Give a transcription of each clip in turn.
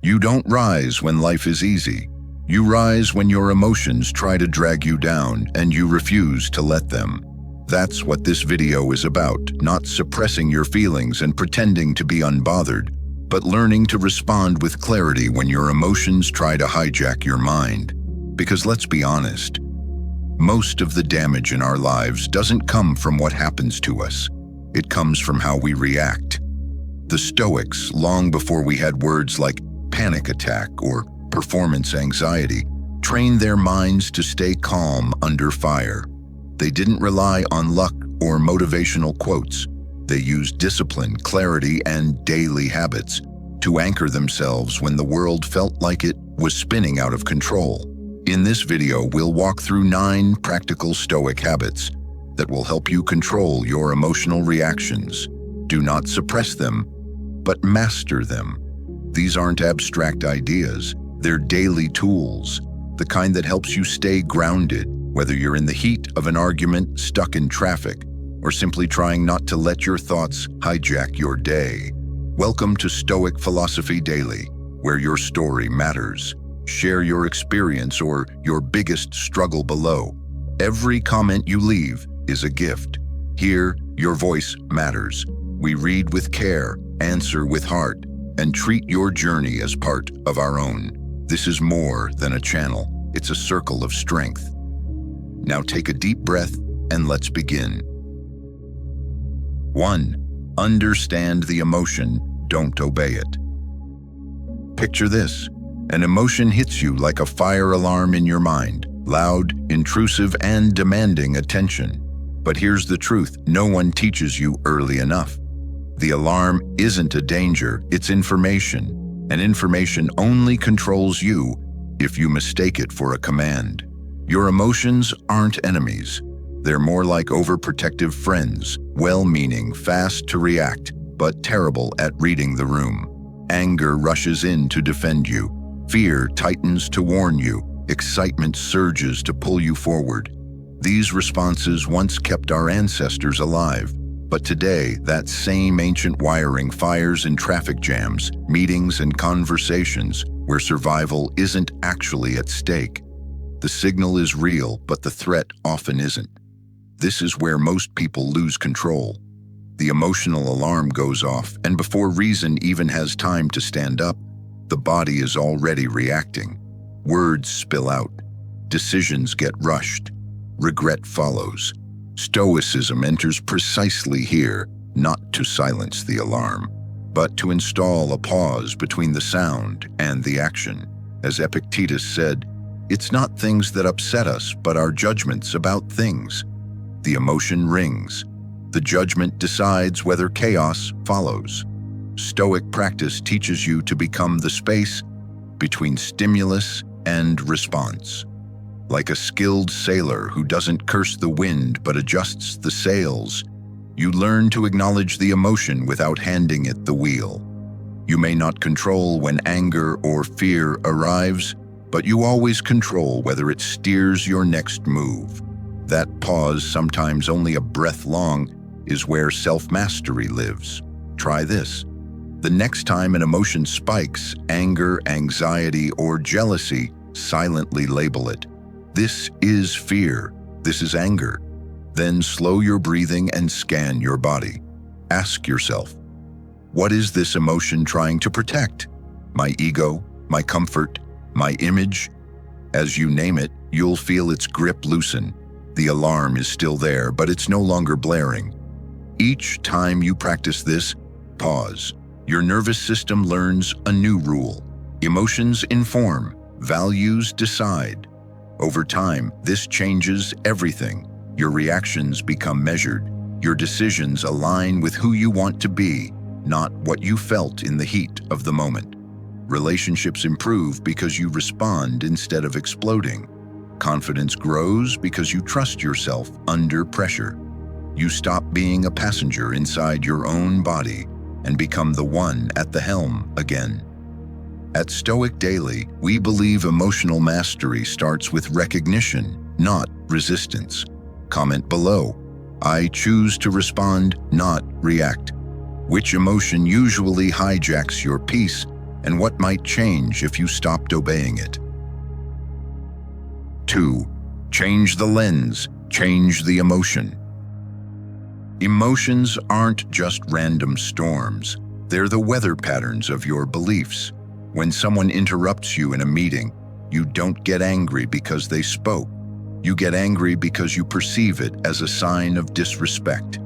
You don't rise when life is easy. You rise when your emotions try to drag you down and you refuse to let them. That's what this video is about, not suppressing your feelings and pretending to be unbothered, but learning to respond with clarity when your emotions try to hijack your mind. Because let's be honest, most of the damage in our lives doesn't come from what happens to us. It comes from how we react. The Stoics, long before we had words like panic attack or performance anxiety, trained their minds to stay calm under fire. They didn't rely on luck or motivational quotes. They used discipline, clarity, and daily habits to anchor themselves when the world felt like it was spinning out of control. In this video, we'll walk through 9 practical Stoic habits that will help you control your emotional reactions. Do not suppress them, but master them. These aren't abstract ideas, they're daily tools, the kind that helps you stay grounded, whether you're in the heat of an argument, stuck in traffic, or simply trying not to let your thoughts hijack your day. Welcome to Stoic Philosophy Daily, where your story matters. Share your experience or your biggest struggle below. Every comment you leave is a gift. Here, your voice matters. We read with care, answer with heart, and treat your journey as part of our own. This is more than a channel. It's a circle of strength. Now take a deep breath and let's begin. 1. Understand the emotion, don't obey it. Picture this. An emotion hits you like a fire alarm in your mind, loud, intrusive, and demanding attention. But here's the truth, no one teaches you early enough. The alarm isn't a danger, it's information. And information only controls you if you mistake it for a command. Your emotions aren't enemies. They're more like overprotective friends, well-meaning, fast to react, but terrible at reading the room. Anger rushes in to defend you. Fear tightens to warn you. Excitement surges to pull you forward. These responses once kept our ancestors alive, but today that same ancient wiring fires in traffic jams, meetings, and conversations where survival isn't actually at stake. The signal is real, but the threat often isn't. This is where most people lose control. The emotional alarm goes off, and before reason even has time to stand up, the body is already reacting. Words spill out. Decisions get rushed. Regret follows. Stoicism enters precisely here, not to silence the alarm, but to install a pause between the sound and the action. As Epictetus said, it's not things that upset us, but our judgments about things. The emotion rings. The judgment decides whether chaos follows. Stoic practice teaches you to become the space between stimulus and response. Like a skilled sailor who doesn't curse the wind but adjusts the sails, you learn to acknowledge the emotion without handing it the wheel. You may not control when anger or fear arrives, but you always control whether it steers your next move. That pause, sometimes only a breath long, is where self-mastery lives. Try this. The next time an emotion spikes, anger, anxiety, or jealousy, silently label it. This is fear. This is anger. Then slow your breathing and scan your body. Ask yourself, what is this emotion trying to protect? My ego, my comfort, my image? As you name it, you'll feel its grip loosen. The alarm is still there, but it's no longer blaring. Each time you practice this, pause. Your nervous system learns a new rule. Emotions inform, values decide. Over time, this changes everything. Your reactions become measured. Your decisions align with who you want to be, not what you felt in the heat of the moment. Relationships improve because you respond instead of exploding. Confidence grows because you trust yourself under pressure. You stop being a passenger inside your own body and become the one at the helm again. At Stoic Daily, we believe emotional mastery starts with recognition, not resistance. Comment below. I choose to respond, not react. Which emotion usually hijacks your peace, and what might change if you stopped obeying it. 2. Change the lens, change the emotion. Emotions aren't just random storms. They're the weather patterns of your beliefs. When someone interrupts you in a meeting, you don't get angry because they spoke. You get angry because you perceive it as a sign of disrespect.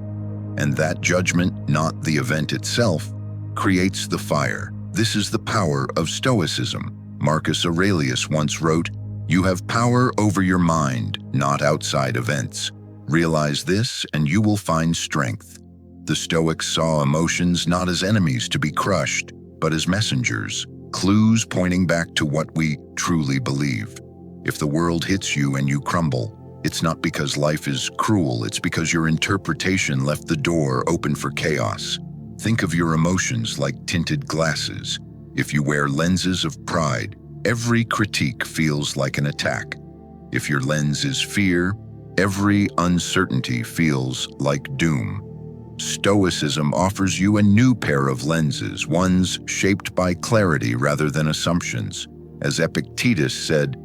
And that judgment, not the event itself, creates the fire. This is the power of Stoicism. Marcus Aurelius once wrote, "You have power over your mind, not outside events. Realize this and you will find strength." The Stoics saw emotions not as enemies to be crushed, but as messengers, clues pointing back to what we truly believe. If the world hits you and you crumble, it's not because life is cruel, it's because your interpretation left the door open for chaos. Think of your emotions like tinted glasses. If you wear lenses of pride, every critique feels like an attack. If your lens is fear, every uncertainty feels like doom. Stoicism offers you a new pair of lenses, ones shaped by clarity rather than assumptions. As Epictetus said,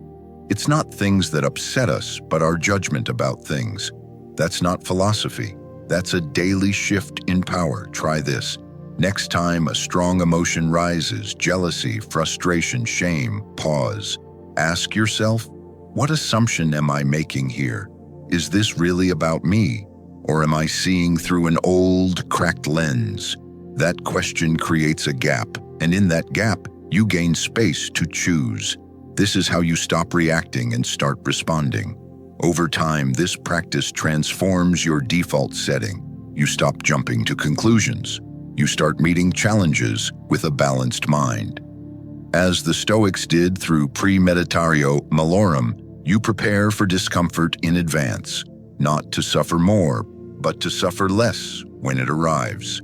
"It's not things that upset us, but our judgment about things." That's not philosophy. That's a daily shift in power. Try this. Next time a strong emotion rises, jealousy, frustration, shame, pause. Ask yourself, what assumption am I making here? Is this really about me? Or am I seeing through an old, cracked lens? That question creates a gap, and in that gap, you gain space to choose. This is how you stop reacting and start responding. Over time, this practice transforms your default setting. You stop jumping to conclusions. You start meeting challenges with a balanced mind. As the Stoics did through premeditatio malorum, you prepare for discomfort in advance, not to suffer more, but to suffer less when it arrives.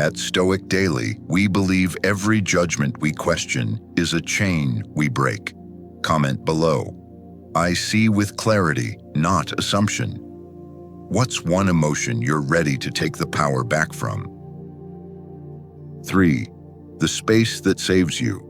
At Stoic Daily, we believe every judgment we question is a chain we break. Comment below. I see with clarity, not assumption. What's one emotion you're ready to take the power back from? 3. The space that saves you.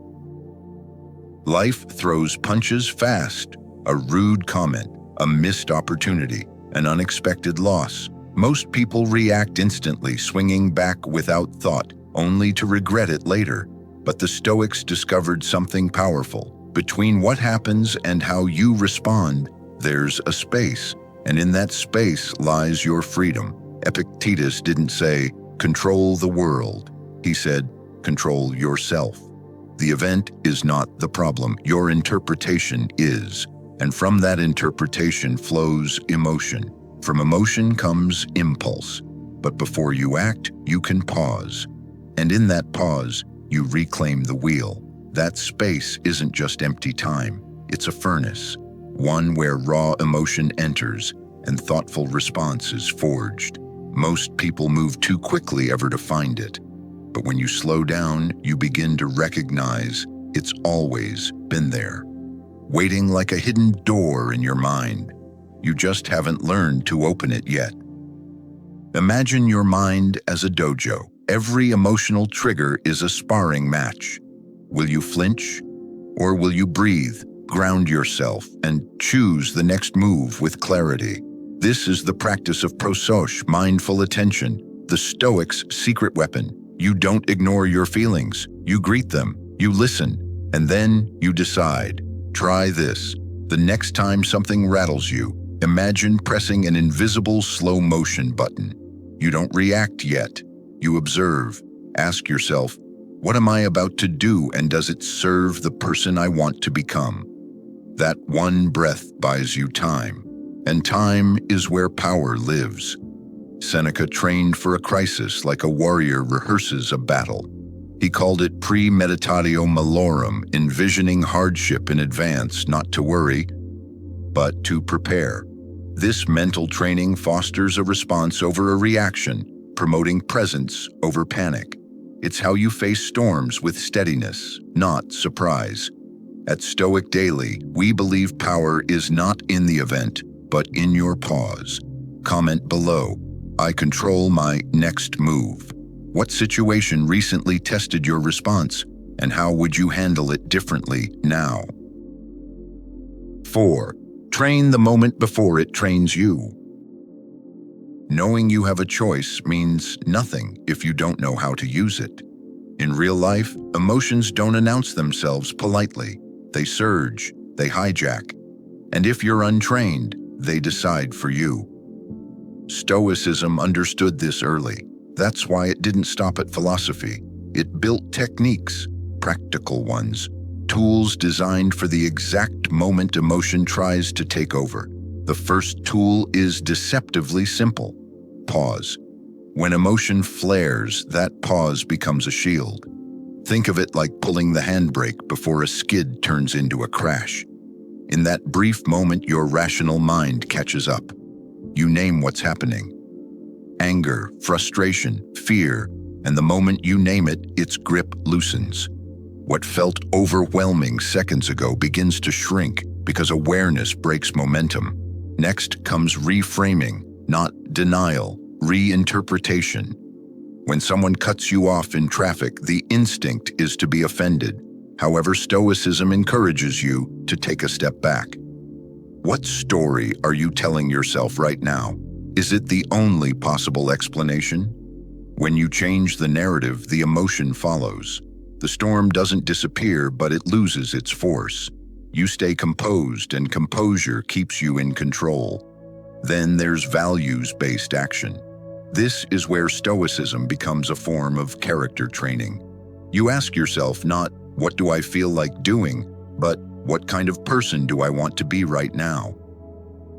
Life throws punches fast. A rude comment, a missed opportunity, an unexpected loss. Most people react instantly, swinging back without thought, only to regret it later. But the Stoics discovered something powerful. Between what happens and how you respond, there's a space, and in that space lies your freedom. Epictetus didn't say, "Control the world." He said, "Control yourself." The event is not the problem, your interpretation is. And from that interpretation flows emotion. From emotion comes impulse. But before you act, you can pause. And in that pause, you reclaim the wheel. That space isn't just empty time, it's a furnace, one where raw emotion enters and thoughtful response is forged. Most people move too quickly ever to find it. But when you slow down, you begin to recognize it's always been there, waiting like a hidden door in your mind. You just haven't learned to open it yet. Imagine your mind as a dojo. Every emotional trigger is a sparring match. Will you flinch? Or will you breathe, ground yourself, and choose the next move with clarity? This is the practice of prososh, mindful attention, the Stoics' secret weapon. You don't ignore your feelings. You greet them, you listen, and then you decide. Try this. The next time something rattles you, imagine pressing an invisible slow motion button. You don't react yet. You observe. Ask yourself, what am I about to do, and does it serve the person I want to become? That one breath buys you time, and time is where power lives. Seneca trained for a crisis like a warrior rehearses a battle. He called it premeditatio malorum, envisioning hardship in advance, not to worry, but to prepare. This mental training fosters a response over a reaction, promoting presence over panic. It's how you face storms with steadiness, not surprise. At Stoic Daily, we believe power is not in the event, but in your pause. Comment below. I control my next move. What situation recently tested your response? And how would you handle it differently now? 4. Train the moment before it trains you. Knowing you have a choice means nothing if you don't know how to use it. In real life, emotions don't announce themselves politely. They surge, they hijack, and if you're untrained, they decide for you. Stoicism understood this early. That's why it didn't stop at philosophy. It built techniques, practical ones, tools designed for the exact moment emotion tries to take over. The first tool is deceptively simple: pause. When emotion flares, that pause becomes a shield. Think of it like pulling the handbrake before a skid turns into a crash. In that brief moment, your rational mind catches up. You name what's happening: anger, frustration, fear, and the moment you name it, its grip loosens. What felt overwhelming seconds ago begins to shrink because awareness breaks momentum. Next comes reframing, not denial, reinterpretation. When someone cuts you off in traffic, the instinct is to be offended. However, Stoicism encourages you to take a step back. What story are you telling yourself right now? Is it the only possible explanation? When you change the narrative, the emotion follows. The storm doesn't disappear, but it loses its force. You stay composed, and composure keeps you in control. Then there's values-based action. This is where Stoicism becomes a form of character training. You ask yourself not, "What do I feel like doing?" but "What kind of person do I want to be right now?"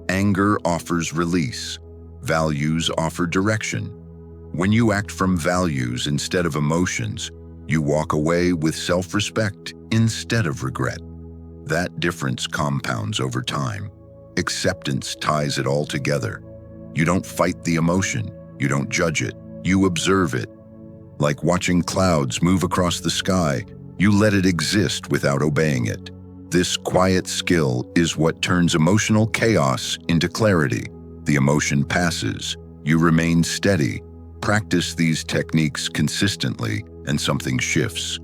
Anger offers release. Values offer direction. When you act from values instead of emotions, you walk away with self-respect instead of regret. That difference compounds over time. Acceptance ties it all together. You don't fight the emotion. You don't judge it. You observe it. Like watching clouds move across the sky, you let it exist without obeying it. This quiet skill is what turns emotional chaos into clarity. The emotion passes. You remain steady. Practice these techniques consistently, and something shifts.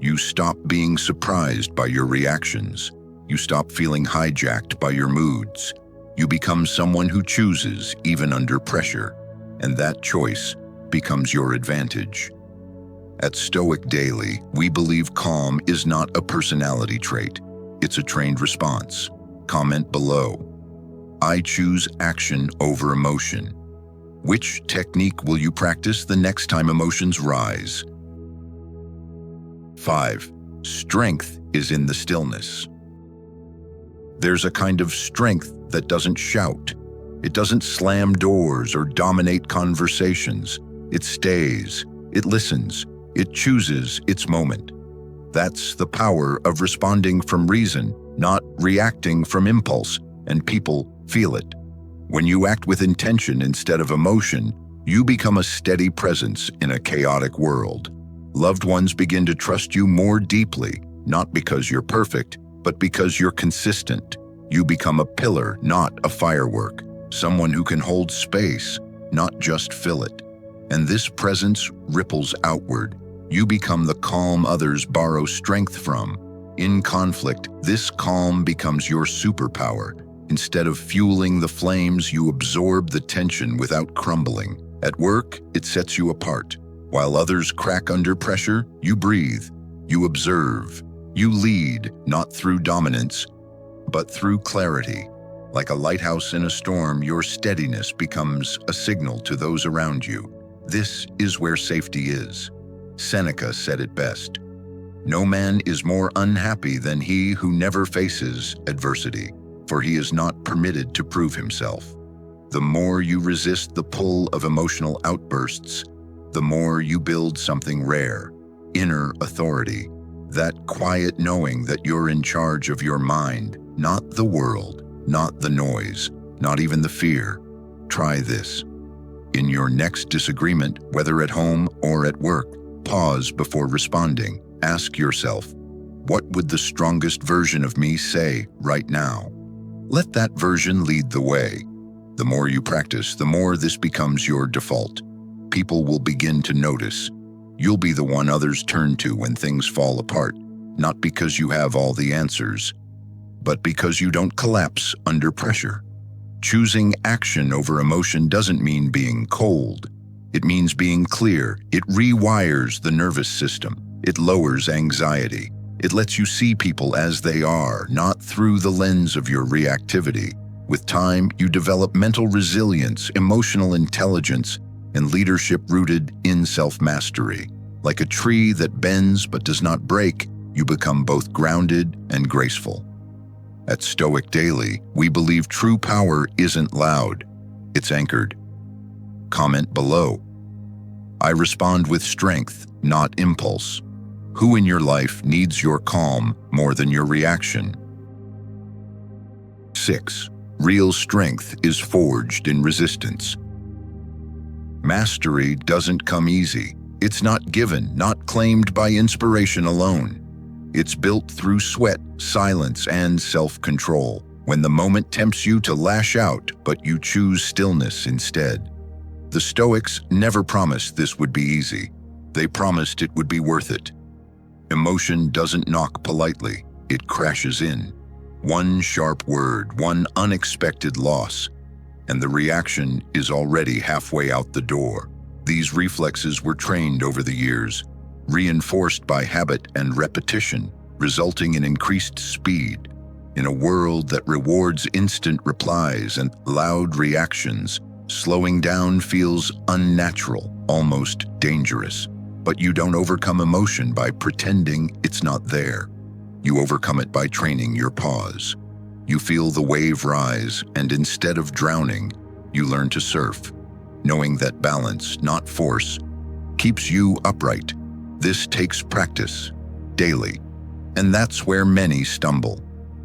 You stop being surprised by your reactions. You stop feeling hijacked by your moods. You become someone who chooses even under pressure, and that choice becomes your advantage. At Stoic Daily, we believe calm is not a personality trait. It's a trained response. Comment below. I choose action over emotion. Which technique will you practice the next time emotions rise? 5. Strength is in the stillness. There's a kind of strength that doesn't shout. It doesn't slam doors or dominate conversations. It stays. It listens. It chooses its moment. That's the power of responding from reason, not reacting from impulse, and people feel it. When you act with intention instead of emotion, you become a steady presence in a chaotic world. Loved ones begin to trust you more deeply, not because you're perfect, but because you're consistent. You become a pillar, not a firework, someone who can hold space, not just fill it. And this presence ripples outward. You become the calm others borrow strength from. In conflict, this calm becomes your superpower. Instead of fueling the flames, you absorb the tension without crumbling. At work, it sets you apart. While others crack under pressure, you breathe. You observe. You lead, not through dominance, but through clarity. Like a lighthouse in a storm, your steadiness becomes a signal to those around you. This is where safety is. Seneca said it best. No man is more unhappy than he who never faces adversity, for he is not permitted to prove himself. The more you resist the pull of emotional outbursts, the more you build something rare, inner authority, that quiet knowing that you're in charge of your mind, not the world, not the noise, not even the fear. Try this. In your next disagreement, whether at home or at work, pause before responding. Ask yourself, what would the strongest version of me say right now? Let that version lead the way. The more you practice, the more this becomes your default. People will begin to notice. You'll be the one others turn to when things fall apart, not because you have all the answers, but because you don't collapse under pressure. Choosing action over emotion doesn't mean being cold. It means being clear. It rewires the nervous system. It lowers anxiety. It lets you see people as they are, not through the lens of your reactivity. With time, you develop mental resilience, emotional intelligence, and leadership rooted in self-mastery. Like a tree that bends but does not break, you become both grounded and graceful. At Stoic Daily, we believe true power isn't loud, it's anchored. Comment below. I respond with strength, not impulse. Who in your life needs your calm more than your reaction? 6. Real strength is forged in resistance. Mastery doesn't come easy. It's not given, not claimed by inspiration alone. It's built through sweat, silence, and self-control. When the moment tempts you to lash out, but you choose stillness instead. The Stoics never promised this would be easy. They promised it would be worth it. Emotion doesn't knock politely, it crashes in. One sharp word, one unexpected loss, and the reaction is already halfway out the door. These reflexes were trained over the years, reinforced by habit and repetition, resulting in increased speed. In a world that rewards instant replies and loud reactions, slowing down feels unnatural, almost dangerous. But you don't overcome emotion by pretending it's not there. You overcome it by training your pause. You feel the wave rise, and instead of drowning, you learn to surf, knowing that balance, not force, keeps you upright. This takes practice, daily, and that's where many stumble.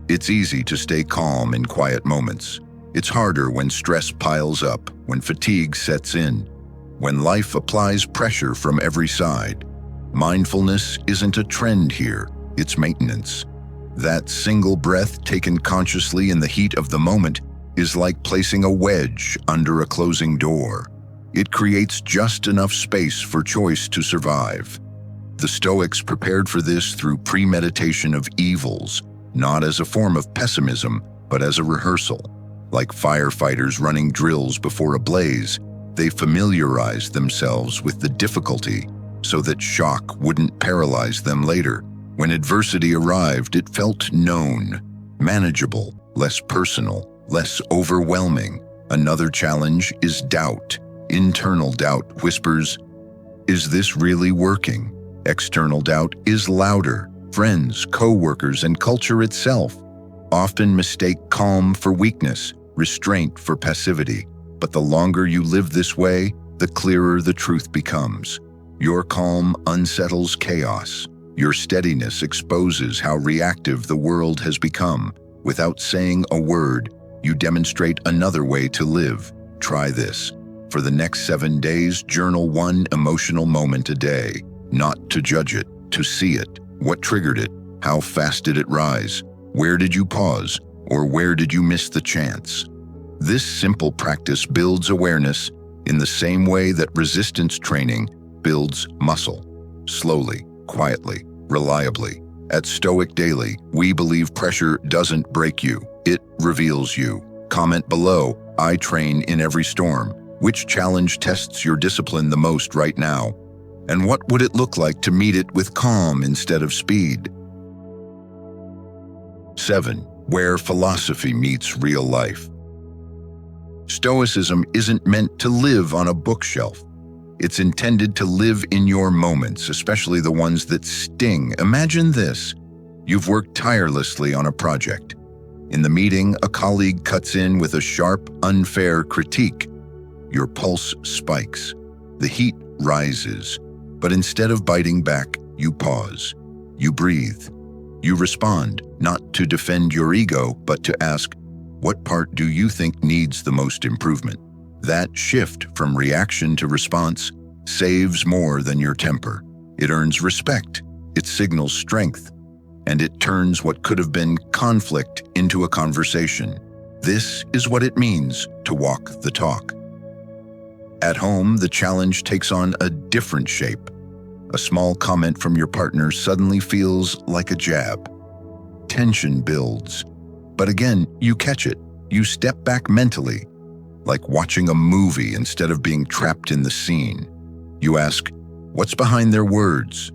It's easy to stay calm in quiet moments. It's harder when stress piles up, when fatigue sets in, when life applies pressure from every side. Mindfulness isn't a trend here, it's maintenance. That single breath taken consciously in the heat of the moment is like placing a wedge under a closing door. It creates just enough space for choice to survive. The Stoics prepared for this through premeditation of evils, not as a form of pessimism, but as a rehearsal. Like firefighters running drills before a blaze, they familiarized themselves with the difficulty so that shock wouldn't paralyze them later. When adversity arrived, it felt known, manageable, less personal, less overwhelming. Another challenge is doubt. Internal doubt whispers, "Is this really working?" External doubt is louder. Friends, co-workers, and culture itself often mistake calm for weakness, restraint for passivity. But the longer you live this way, the clearer the truth becomes. Your calm unsettles chaos. Your steadiness exposes how reactive the world has become. Without saying a word, you demonstrate another way to live. Try this. For the next 7 days, journal one emotional moment a day. Not to judge it, to see it. What triggered it? How fast did it rise? Where did you pause? Or where did you miss the chance? This simple practice builds awareness in the same way that resistance training builds muscle. Slowly, quietly, reliably. At Stoic Daily, we believe pressure doesn't break you, it reveals you. Comment below, I train in every storm. Which challenge tests your discipline the most right now? And what would it look like to meet it with calm instead of speed? 7. Where philosophy meets real life. Stoicism isn't meant to live on a bookshelf. It's intended to live in your moments, especially the ones that sting. Imagine this. You've worked tirelessly on a project. In the meeting, a colleague cuts in with a sharp, unfair critique. Your pulse spikes. The heat rises. But instead of biting back, you pause. You breathe. You respond, not to defend your ego, but to ask, what part do you think needs the most improvement? That shift from reaction to response saves more than your temper. It earns respect, it signals strength, and it turns what could have been conflict into a conversation. This is what it means to walk the talk. At home, the challenge takes on a different shape. A small comment from your partner suddenly feels like a jab. Tension builds. But again, you catch it. You step back mentally, like watching a movie instead of being trapped in the scene. You ask, what's behind their words?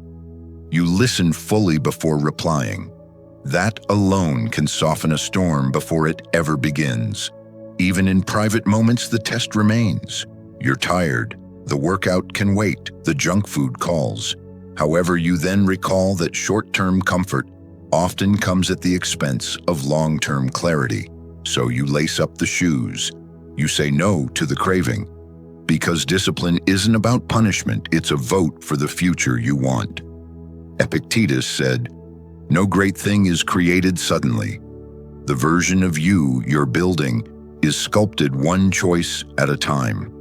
You listen fully before replying. That alone can soften a storm before it ever begins. Even in private moments, the test remains. You're tired. The workout can wait. The junk food calls. However, you then recall that short-term comfort often comes at the expense of long-term clarity. So you lace up the shoes. You say no to the craving. Because discipline isn't about punishment, it's a vote for the future you want. Epictetus said, "No great thing is created suddenly. The version of you you're building is sculpted one choice at a time.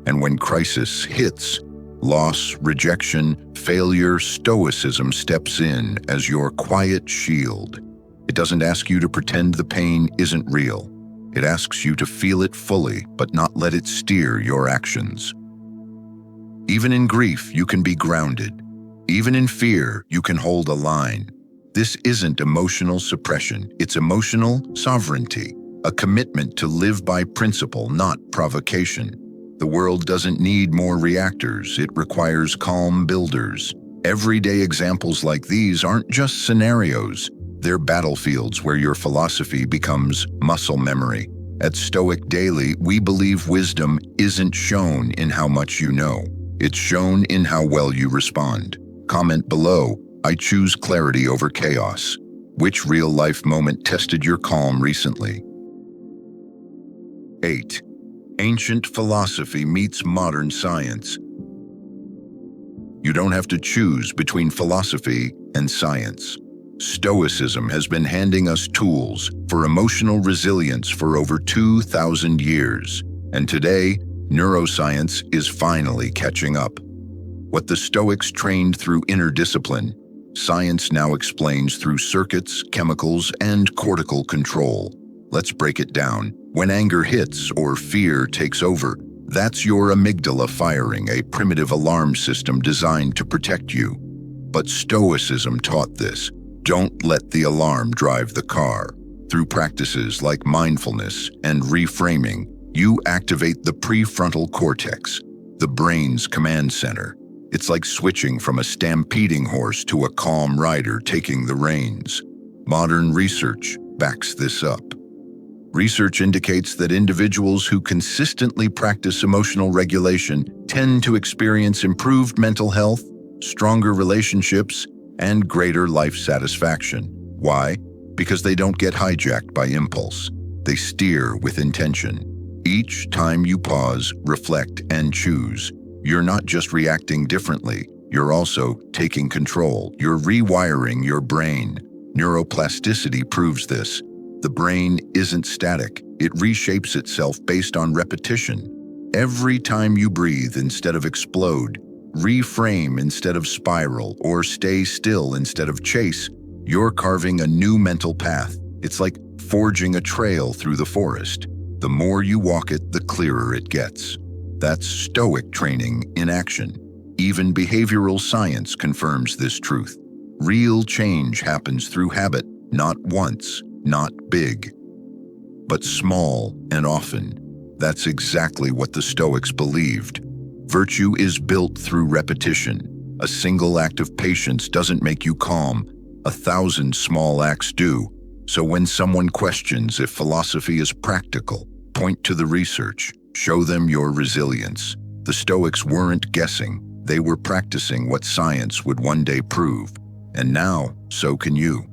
And when crisis hits, loss, rejection, failure, Stoicism steps in as your quiet shield. It doesn't ask you to pretend the pain isn't real. It asks you to feel it fully, but not let it steer your actions. Even in grief, you can be grounded. Even in fear, you can hold a line. This isn't emotional suppression, it's emotional sovereignty, a commitment to live by principle, not provocation. The world doesn't need more reactors, it requires calm builders. Everyday examples like these aren't just scenarios, they're battlefields where your philosophy becomes muscle memory. At Stoic Daily, we believe wisdom isn't shown in how much you know. It's shown in how well you respond. Comment below, I choose clarity over chaos. Which real-life moment tested your calm recently? 8. Ancient philosophy meets modern science. You don't have to choose between philosophy and science. Stoicism has been handing us tools for emotional resilience for over 2,000 years, and today, neuroscience is finally catching up. What the Stoics trained through inner discipline, science now explains through circuits, chemicals, and cortical control. Let's break it down. When anger hits or fear takes over, that's your amygdala firing, a primitive alarm system designed to protect you. But Stoicism taught this. Don't let the alarm drive the car. Through practices like mindfulness and reframing, you activate the prefrontal cortex, the brain's command center. It's like switching from a stampeding horse to a calm rider taking the reins. Modern research backs this up. Research indicates that individuals who consistently practice emotional regulation tend to experience improved mental health, stronger relationships, and greater life satisfaction. Why? Because they don't get hijacked by impulse. They steer with intention. Each time you pause, reflect, and choose, you're not just reacting differently, you're also taking control. You're rewiring your brain. Neuroplasticity proves this. The brain isn't static. It reshapes itself based on repetition. Every time you breathe instead of explode, reframe instead of spiral, or stay still instead of chase, you're carving a new mental path. It's like forging a trail through the forest. The more you walk it, the clearer it gets. That's Stoic training in action. Even behavioral science confirms this truth. Real change happens through habit, not once, not big, but small and often. That's exactly what the Stoics believed. Virtue is built through repetition. A single act of patience doesn't make you calm. 1,000 small acts do. So when someone questions if philosophy is practical, point to the research. Show them your resilience. The Stoics weren't guessing. They were practicing what science would one day prove. And now, so can you.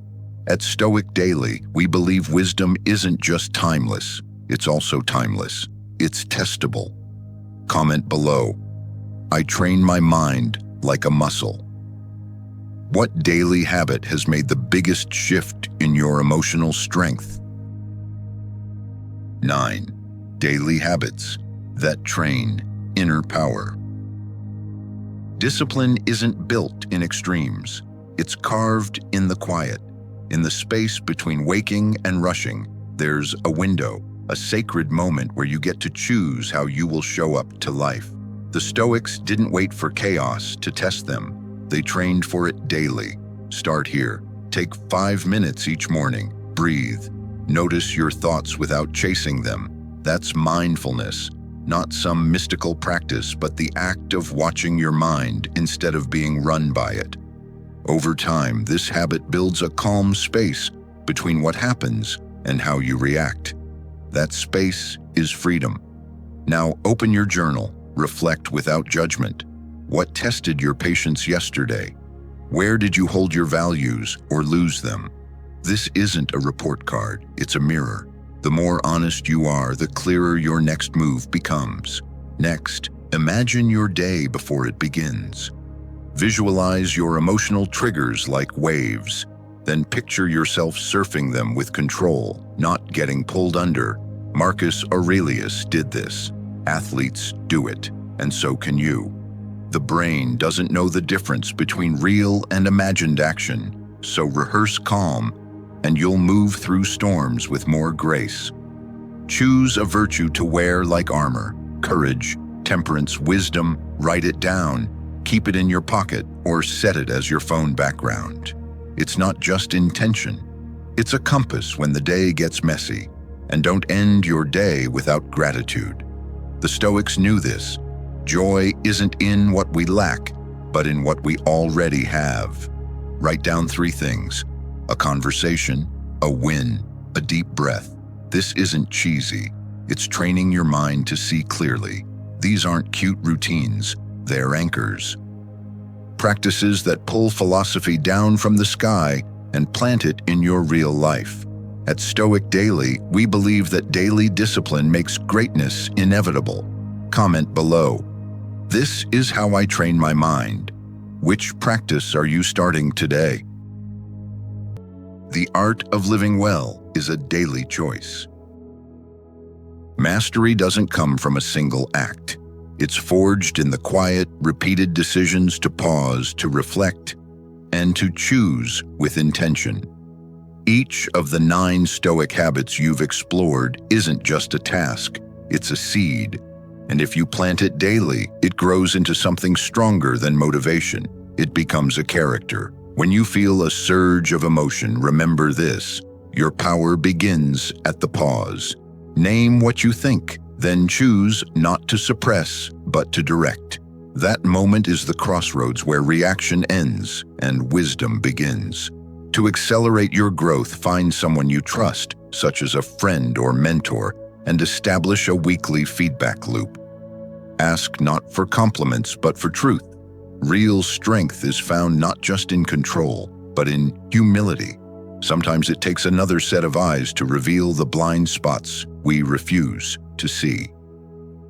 At Stoic Daily, we believe wisdom isn't just timeless. It's also timeless. It's testable. Comment below. I train my mind like a muscle. What daily habit has made the biggest shift in your emotional strength? 9. Daily habits that train inner power. Discipline isn't built in extremes. It's carved in the quiet. In the space between waking and rushing, there's a window, a sacred moment where you get to choose how you will show up to life. The Stoics didn't wait for chaos to test them. They trained for it daily. Start here. Take 5 minutes each morning. Breathe. Notice your thoughts without chasing them. That's mindfulness, not some mystical practice, but the act of watching your mind instead of being run by it. Over time, this habit builds a calm space between what happens and how you react. That space is freedom. Now open your journal. Reflect without judgment. What tested your patience yesterday? Where did you hold your values or lose them? This isn't a report card, it's a mirror. The more honest you are, the clearer your next move becomes. Next, imagine your day before it begins. Visualize your emotional triggers like waves. Then picture yourself surfing them with control, not getting pulled under. Marcus Aurelius did this. Athletes do it, and so can you. The brain doesn't know the difference between real and imagined action, so rehearse calm, and you'll move through storms with more grace. Choose a virtue to wear like armor: courage, temperance, wisdom. Write it down, keep it in your pocket, or set it as your phone background. It's not just intention, it's a compass when the day gets messy. And don't end your day without gratitude. The Stoics knew this. Joy isn't in what we lack, but in what we already have. Write down 3 things: a conversation, a win, a deep breath. This isn't cheesy. It's training your mind to see clearly. These aren't cute routines, they're anchors. Practices that pull philosophy down from the sky and plant it in your real life. At Stoic Daily, we believe that daily discipline makes greatness inevitable. Comment below. This is how I train my mind. Which practice are you starting today? The art of living well is a daily choice. Mastery doesn't come from a single act. It's forged in the quiet, repeated decisions to pause, to reflect, and to choose with intention. Each of the 9 Stoic habits you've explored isn't just a task, it's a seed. And if you plant it daily, it grows into something stronger than motivation. It becomes a character. When you feel a surge of emotion, remember this: your power begins at the pause. Name what you think, then choose not to suppress, but to direct. That moment is the crossroads where reaction ends and wisdom begins. To accelerate your growth, find someone you trust, such as a friend or mentor, and establish a weekly feedback loop. Ask not for compliments, but for truth. Real strength is found not just in control, but in humility. Sometimes it takes another set of eyes to reveal the blind spots we refuse to see.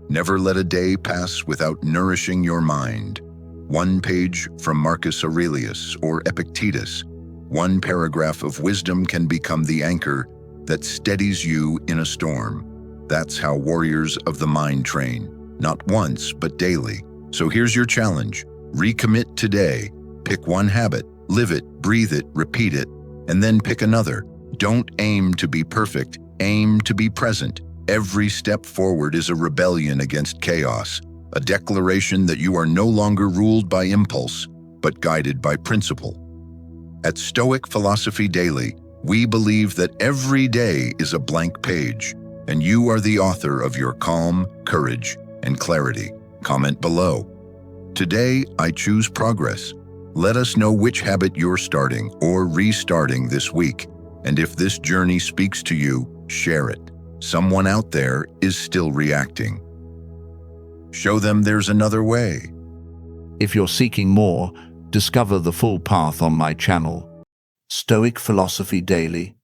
Never let a day pass without nourishing your mind. One page from Marcus Aurelius or Epictetus, one paragraph of wisdom can become the anchor that steadies you in a storm. That's how warriors of the mind train, not once, but daily. So here's your challenge. Recommit today. Pick one habit, live it, breathe it, repeat it, and then pick another. Don't aim to be perfect, aim to be present. Every step forward is a rebellion against chaos, a declaration that you are no longer ruled by impulse, but guided by principle. At Stoic Philosophy Daily, we believe that every day is a blank page, and you are the author of your calm, courage, and clarity. Comment below. Today, I choose progress. Let us know which habit you're starting or restarting this week. And if this journey speaks to you, share it. Someone out there is still reacting. Show them there's another way. If you're seeking more, discover the full path on my channel, Stoic Philosophy Daily.